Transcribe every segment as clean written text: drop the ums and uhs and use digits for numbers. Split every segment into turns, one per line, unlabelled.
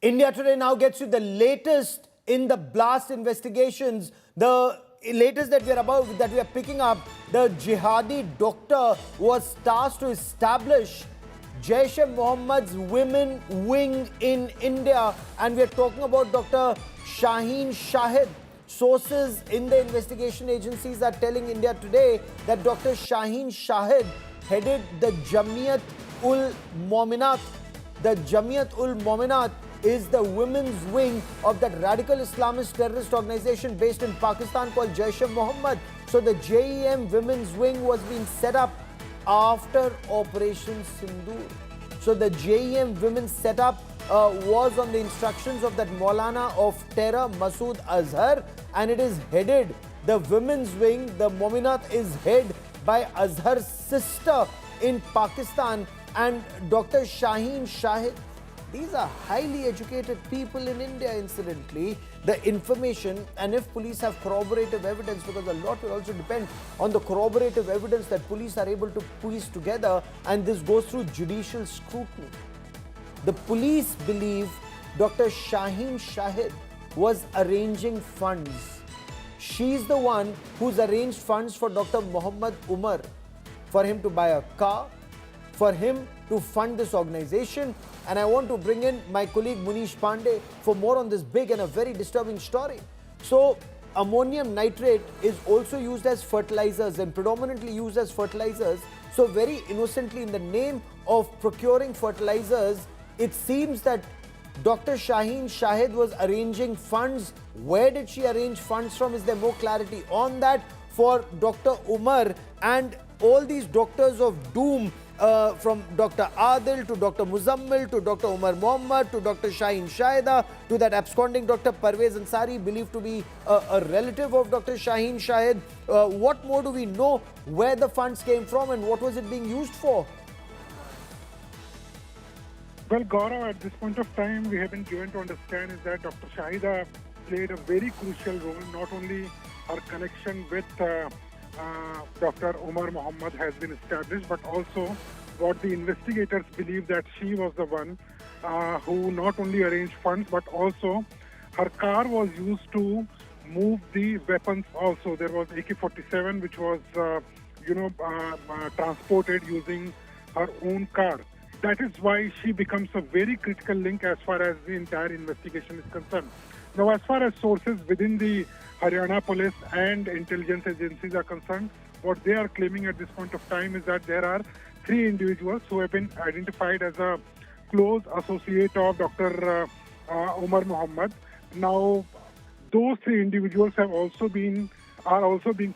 India Today now gets you the latest in the blast investigations. The latest that we are picking up. The Jihadi doctor was tasked to establish Jaish-e-Mohammad's women wing in India, and we are talking about Dr. Shaheen Shahid. Sources in the investigation agencies are telling India Today that Dr. Shaheen Shahid headed the Jamiat-ul-Mominat. The Jamiat-ul-Mominat is the women's wing of that radical Islamist terrorist organization based in Pakistan called Jaish-e-Mohammad. So the JEM women's wing was being set up after Operation Sindoor. So the JEM women's setup was on the instructions of that Maulana of terror, Masood Azhar, and it is headed, the women's wing, the Mominat, is headed by Azhar's sister in Pakistan, and Dr. Shaheen Shahid. These are highly educated people in India, incidentally. The information, and if police have corroborative evidence, because a lot will also depend on the corroborative evidence that police are able to piece together, and this goes through judicial scrutiny. The police believe Dr. Shaheen Shahid was arranging funds. She's the one who's arranged funds for Dr. Muhammad Umar, for him to buy a car, for him to fund this organization. And I want to bring in my colleague Muneesh Pandey for more on this big and a very disturbing story. So, ammonium nitrate is also used as fertilizers and predominantly used as fertilizers. So, very innocently, in the name of procuring fertilizers, it seems that Dr. Shaheen Shahid was arranging funds. Where did she arrange funds from? Is there more clarity on that for Dr. Umar and all these doctors of doom, from Dr. Adil to Dr. Muzammil to Dr. Umar Mohammad to Dr. Shaheen Shahida to that absconding Dr. Parvez Ansari, believed to be a relative of Dr. Shaheen Shahid. What more do we know? Where the funds came from and what was it being used for?
Well, Gaurav, at this point of time, we have been given to understand is that Dr. Shahida played a very crucial role. Not only her connection with Dr. Umar Mohammad has been established, but also what the investigators believe that she was the one who not only arranged funds, but also her car was used to move the weapons also. There was AK-47, which was, transported using her own car. That is why she becomes a very critical link as far as the entire investigation is concerned. Now, as far as sources within the Haryana police and intelligence agencies are concerned, what they are claiming at this point of time is that there are 3 individuals who have been identified as a close associate of Dr. Umar Mohammad. Now, those 3 individuals are also being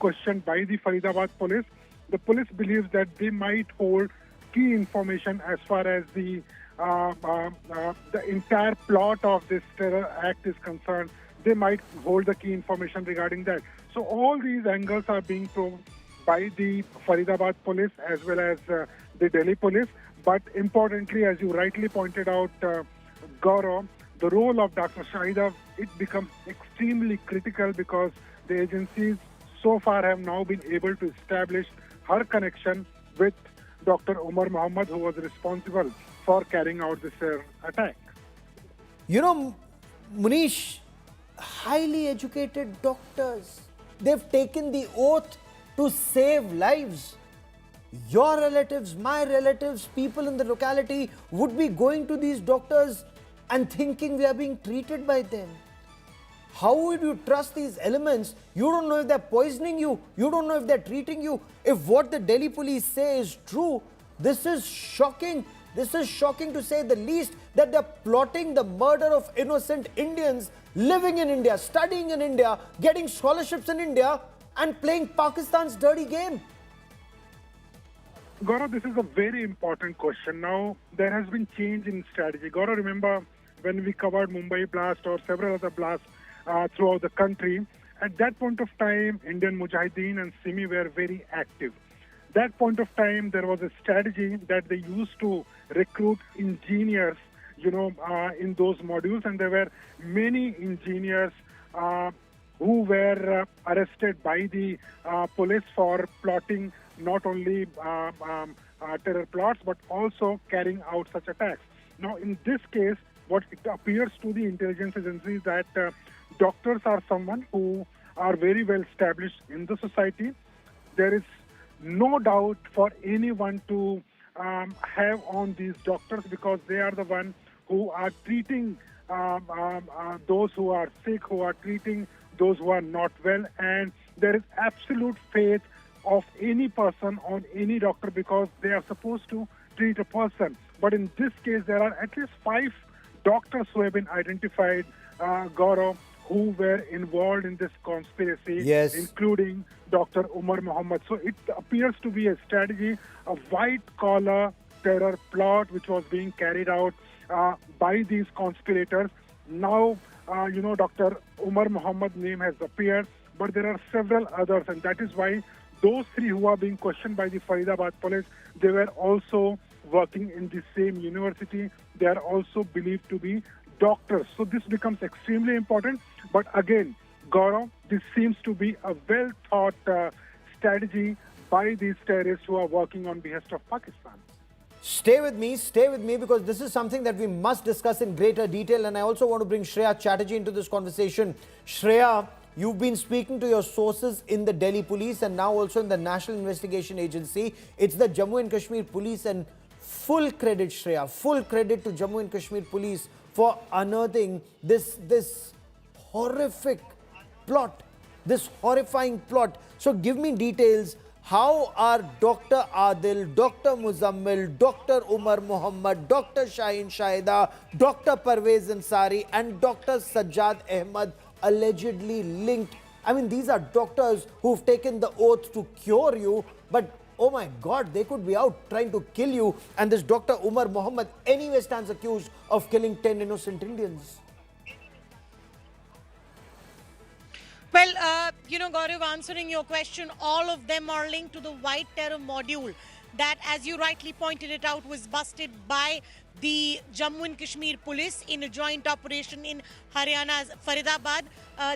questioned by the Faridabad police. The police believes that they might hold key information as far as the entire plot of this terror act is concerned. They might hold the key information regarding that. So all these angles are being probed by the Faridabad police as well as the Delhi police. But importantly, as you rightly pointed out, Gaurav, the role of Dr. Shahida, it becomes extremely critical because the agencies so far have now been able to establish her connection with Dr. Umar Mohammad, who was responsible for carrying out this attack.
You know, Muneesh, highly educated doctors, they've taken the oath to save lives. Your relatives, my relatives, people in the locality would be going to these doctors and thinking we are being treated by them. How would you trust these elements? You don't know if they're poisoning you. You don't know if they're treating you. If what the Delhi police say is true, this is shocking. This is shocking to say the least, that they're plotting the murder of innocent Indians living in India, studying in India, getting scholarships in India, and playing Pakistan's dirty game.
Gaurav, this is a very important question. Now, there has been change in strategy. Gaurav, remember when we covered Mumbai blast or several other blasts throughout the country, at that point of time, Indian Mujahideen and Simi were very active. That point of time, there was a strategy that they used to recruit engineers, in those modules, and there were many engineers who were arrested by the police for plotting not only terror plots but also carrying out such attacks. Now, in this case, what it appears to the intelligence agencies that doctors are someone who are very well established in the society. There is no doubt for anyone to have on these doctors because they are the one who are treating those who are sick, who are treating those who are not well, and there is absolute faith of any person on any doctor because they are supposed to treat a person. But in this case, there are at least 5 doctors who have been identified, Gaurav, who were involved in this conspiracy,
Yes.
including Dr. Umar Mohammad. So it appears to be a strategy, a white-collar terror plot which was being carried out by these conspirators. Now, Dr. Umar Mohammad's name has appeared, but there are several others, and that is why those 3 who are being questioned by the Faridabad police, they were also working in the same university. They are also believed to be doctors. So this becomes extremely important. But again, Gaurav, this seems to be a well-thought strategy by these terrorists who are working on behest of Pakistan.
Stay with me because this is something that we must discuss in greater detail, and I also want to bring Shreya Chatterjee into this conversation. Shreya, you've been speaking to your sources in the Delhi police and now also in the National Investigation Agency. It's the Jammu and Kashmir police, and full credit, Shreya, full credit to Jammu and Kashmir police for unearthing this horrific plot, this horrifying plot. So give me details. How are Dr. Adil, Dr. Muzammil, Dr. Umar Mohammad, Dr. Shaheen Shahid, Dr. Parvez Ansari and Dr. Sajjad Ahmad allegedly linked? I mean, these are doctors who've taken the oath to cure you, but oh my God, they could be out trying to kill you. And this Dr. Umar Mohammad anyway stands accused of killing 10 innocent Indians.
Well, Gaurav, answering your question, all of them are linked to the white terror module that, as you rightly pointed it out, was busted by the Jammu and Kashmir police in a joint operation in Haryana's Faridabad.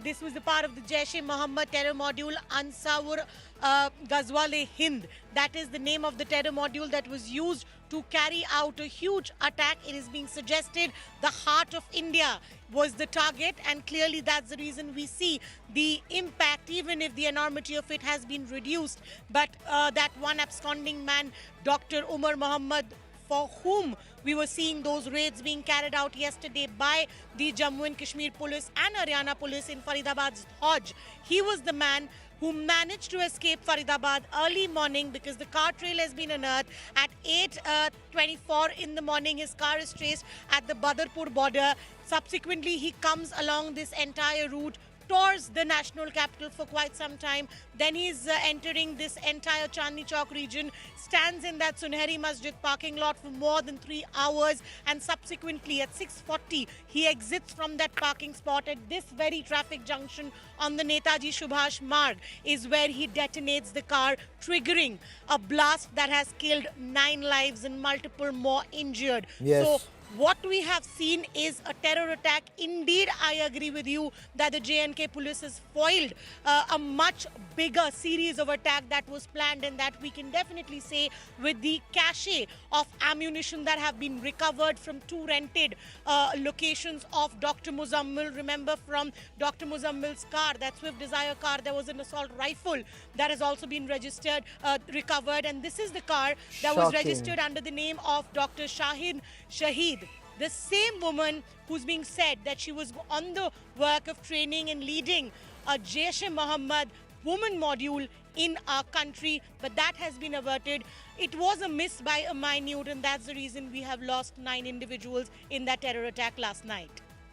This was a part of the Jaish-e-Mohammad terror module, Ansavur Ghazwale Hind. That is the name of the terror module that was used to carry out a huge attack. It is being suggested the heart of India was the target, and clearly that's the reason we see the impact, even if the enormity of it has been reduced. But that one absconding man, Dr. Umar Mohammad, for whom we were seeing those raids being carried out yesterday by the Jammu and Kashmir police and Haryana police in Faridabad's Hajj. He was the man who managed to escape Faridabad early morning because the car trail has been unearthed. At 8:24 in the morning, his car is traced at the Badarpur border. Subsequently, he comes along this entire route towards the national capital for quite some time. Then he's entering this entire Chandni Chowk region, stands in that Sunheri Masjid parking lot for more than 3 hours, and subsequently at 6:40 he exits from that parking spot at this very traffic junction on the Netaji Subhash Marg is where he detonates the car, triggering a blast that has killed 9 lives and multiple more injured.
Yes.
So what we have seen is a terror attack. Indeed, I agree with you that the J&K police has foiled a much bigger series of attacks that was planned, and that we can definitely say with the cache of ammunition that have been recovered from 2 rented locations of Dr. Muzammil. Remember, from Dr. Muzammil's car, that Swift Desire car, there was an assault rifle that has also been registered, recovered, and this is the car that was registered under the name of Dr. Shaheen Shahid. The same woman who's being said that she was on the work of training and leading a Jaish-e-Mohammad woman module in our country, but that has been averted. It was a miss by a minute, and that's the reason we have lost 9 individuals in that terror attack last night.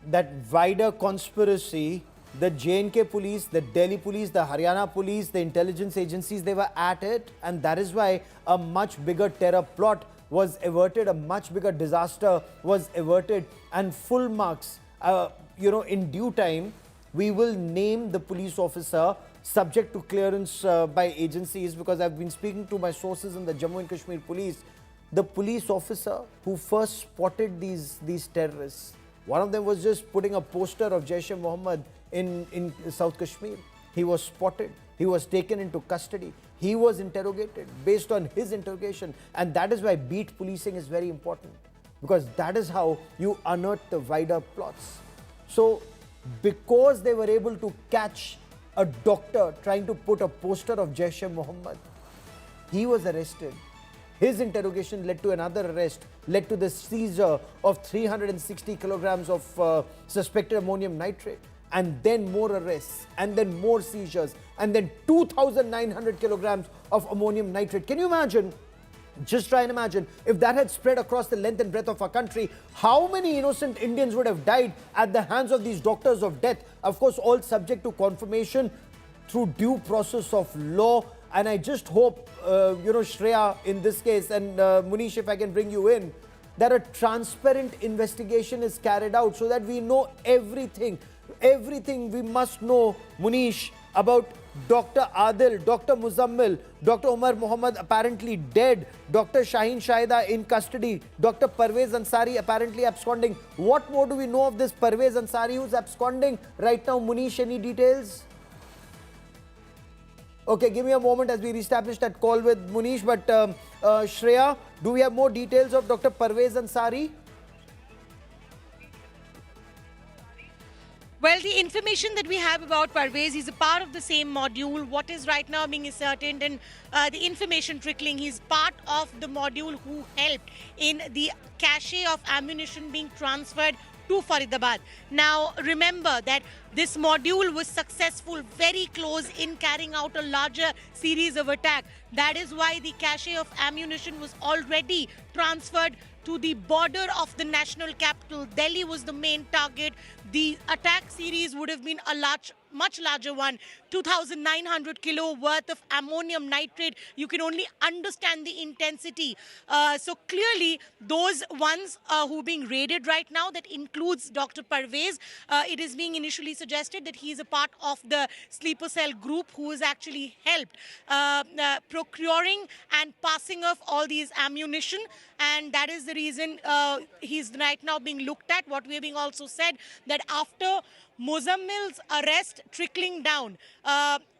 That wider conspiracy, the J&K police, the Delhi police, the Haryana police, the intelligence agencies, they were at it, and that is why a much bigger terror plot was averted, a much bigger disaster was averted, and full marks. In due time, we will name the police officer subject to clearance by agencies, because I've been speaking to my sources in the Jammu and Kashmir police. The police officer who first spotted these terrorists, one of them was just putting a poster of Jaish-e-Mohammad in South Kashmir. He was spotted. He was taken into custody. He was interrogated based on his interrogation. And that is why beat policing is very important. because that is how you unearth the wider plots. So, because they were able to catch a doctor trying to put a poster of Jaish-e-Mohammad, he was arrested. His interrogation led to another arrest, led to the seizure of 360 kilograms of suspected ammonium nitrate, and then more arrests, and then more seizures, and then 2,900 kilograms of ammonium nitrate. Can you imagine? Just try and imagine if that had spread across the length and breadth of our country, how many innocent Indians would have died at the hands of these doctors of death? Of course, all subject to confirmation through due process of law. And I just hope, Shreya in this case, and Muneesh, if I can bring you in, that a transparent investigation is carried out so that we know everything. Everything we must know, Muneesh, about Dr. Adil, Dr. Muzammil, Dr. Umar Mohammad apparently dead, Dr. Shaheen Shahid in custody, Dr. Parvez Ansari apparently absconding. What more do we know of this Parvez Ansari who's absconding right now? Muneesh, any details? Okay, give me a moment as we reestablish that call with Muneesh. But Shreya, do we have more details of Dr. Parvez Ansari?
Well, the information that we have about Parvez, he's a part of the same module. What is right now being ascertained and the information trickling, he's part of the module who helped in the cache of ammunition being transferred to Faridabad. Now, remember that this module was successful, very close in carrying out a larger series of attacks. That is why the cache of ammunition was already transferred to the border of the national capital. Delhi was the main target. The attack series would have been a much larger one, 2,900 kilo worth of ammonium nitrate. You can only understand the intensity. So clearly, those ones who are being raided right now, that includes Dr. Parvez. It is being initially suggested that he is a part of the sleeper cell group who has actually helped procuring and passing off all these ammunition. And that is the reason he's right now being looked at. What we are being also said that after Muzammil's arrest trickling down,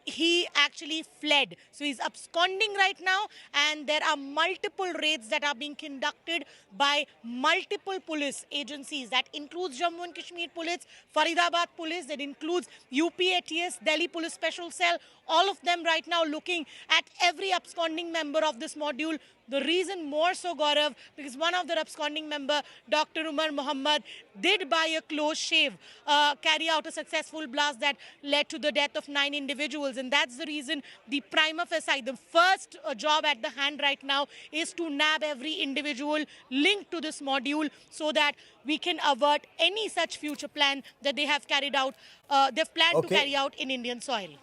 he actually fled. So he's absconding right now, and there are multiple raids that are being conducted by multiple police agencies. That includes Jammu and Kashmir Police, Faridabad Police, that includes UPATS, Delhi Police Special Cell, all of them right now looking at every absconding member of this module. The reason more so, Gaurav, because one of the absconding member, Dr. Umar Mohammad, did by a close shave carry out a successful blast that led to the death of 9 individuals. And that's the reason the prima facie, the first job at the hand right now is to nab every individual linked to this module so that we can avert any such future plan that they have carried out, they've planned to carry out in Indian soil.